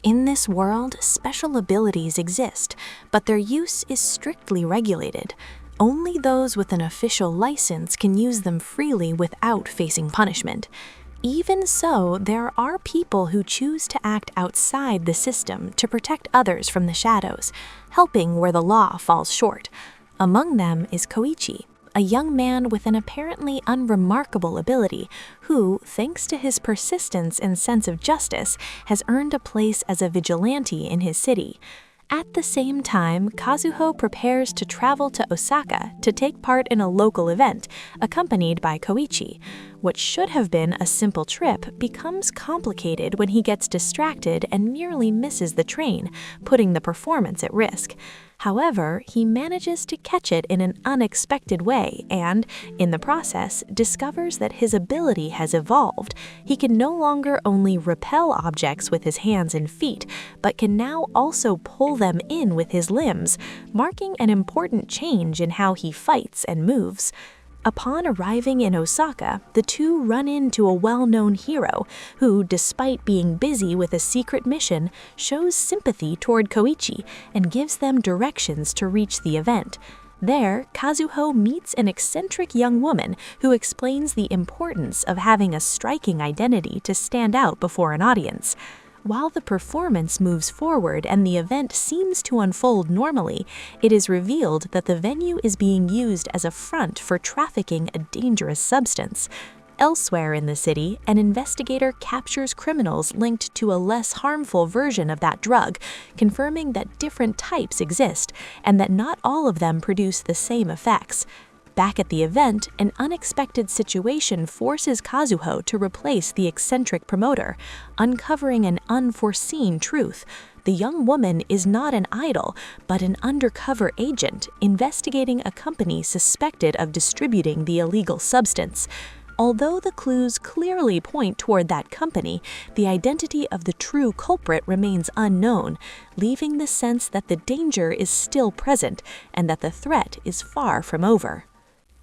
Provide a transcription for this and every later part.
In this world, special abilities exist, but their use is strictly regulated. Only those with an official license can use them freely without facing punishment. Even so, there are people who choose to act outside the system to protect others from the shadows, helping where the law falls short. Among them is Koichi, a young man with an apparently unremarkable ability who, thanks to his persistence and sense of justice, has earned a place as a vigilante in his city. At the same time, Kazuho prepares to travel to Osaka to take part in a local event, accompanied by Koichi. What should have been a simple trip becomes complicated when he gets distracted and nearly misses the train, putting the performance at risk. However, he manages to catch it in an unexpected way and, in the process, discovers that his ability has evolved. He can no longer only repel objects with his hands and feet, but can now also pull them in with his limbs, marking an important change in how he fights and moves. Upon arriving in Osaka, the two run into a well-known hero who, despite being busy with a secret mission, shows sympathy toward Koichi and gives them directions to reach the event. There, Kazuho meets an eccentric young woman who explains the importance of having a striking identity to stand out before an audience. While the performance moves forward and the event seems to unfold normally, it is revealed that the venue is being used as a front for trafficking a dangerous substance. Elsewhere in the city, an investigator captures criminals linked to a less harmful version of that drug, confirming that different types exist and that not all of them produce the same effects. Back at the event, an unexpected situation forces Kazuho to replace the eccentric promoter, uncovering an unforeseen truth. The young woman is not an idol, but an undercover agent investigating a company suspected of distributing the illegal substance. Although the clues clearly point toward that company, the identity of the true culprit remains unknown, leaving the sense that the danger is still present and that the threat is far from over.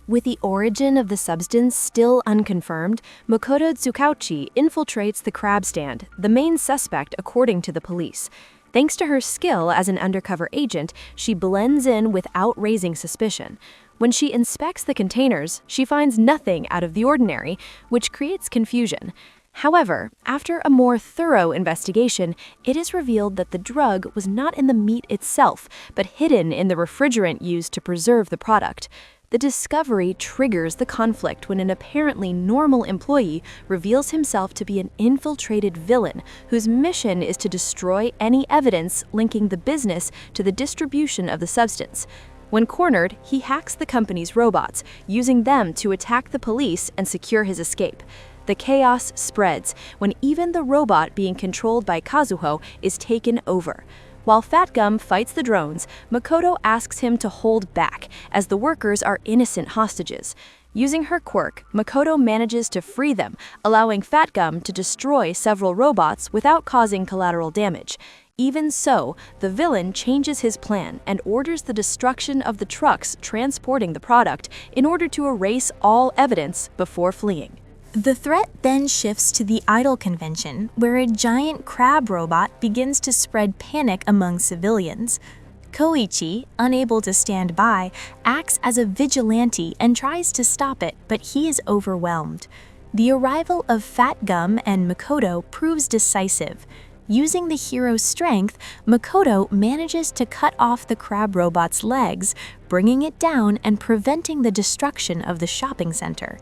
With the origin of the substance still unconfirmed, Makoto Tsukauchi infiltrates the crab stand, the main suspect according to the police. Thanks to her skill as an undercover agent, she blends in without raising suspicion. When she inspects the containers, she finds nothing out of the ordinary, which creates confusion. However, after a more thorough investigation, it is revealed that the drug was not in the meat itself, but hidden in the refrigerant used to preserve the product. The discovery triggers the conflict when an apparently normal employee reveals himself to be an infiltrated villain whose mission is to destroy any evidence linking the business to the distribution of the substance. When cornered, he hacks the company's robots, using them to attack the police and secure his escape. The chaos spreads when even the robot being controlled by Kazuho is taken over. While Fat Gum fights the drones, Makoto asks him to hold back, as the workers are innocent hostages. Using her quirk, Makoto manages to free them, allowing Fat Gum to destroy several robots without causing collateral damage. Even so, the villain changes his plan and orders the destruction of the trucks transporting the product in order to erase all evidence before fleeing. The threat then shifts to the idol convention, where a giant crab robot begins to spread panic among civilians. Koichi, unable to stand by, acts as a vigilante and tries to stop it, but he is overwhelmed. The arrival of Fat Gum and Makoto proves decisive. Using the hero's strength, Makoto manages to cut off the crab robot's legs, bringing it down and preventing the destruction of the shopping center.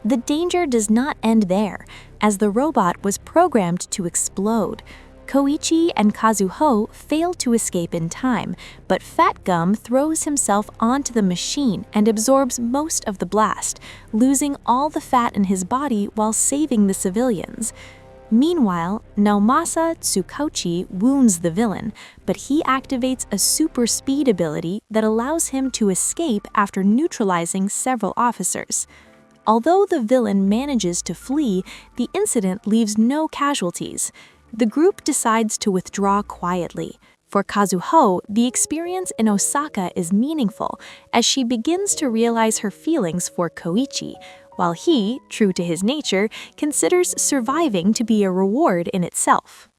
The danger does not end there, as the robot was programmed to explode. Koichi and Kazuho fail to escape in time, but Fat Gum throws himself onto the machine and absorbs most of the blast, losing all the fat in his body while saving the civilians. Meanwhile, Naomasa Tsukauchi wounds the villain, but he activates a super speed ability that allows him to escape after neutralizing several officers. Although the villain manages to flee, the incident leaves no casualties. The group decides to withdraw quietly. For Kazuho, the experience in Osaka is meaningful as she begins to realize her feelings for Koichi, while he, true to his nature, considers surviving to be a reward in itself.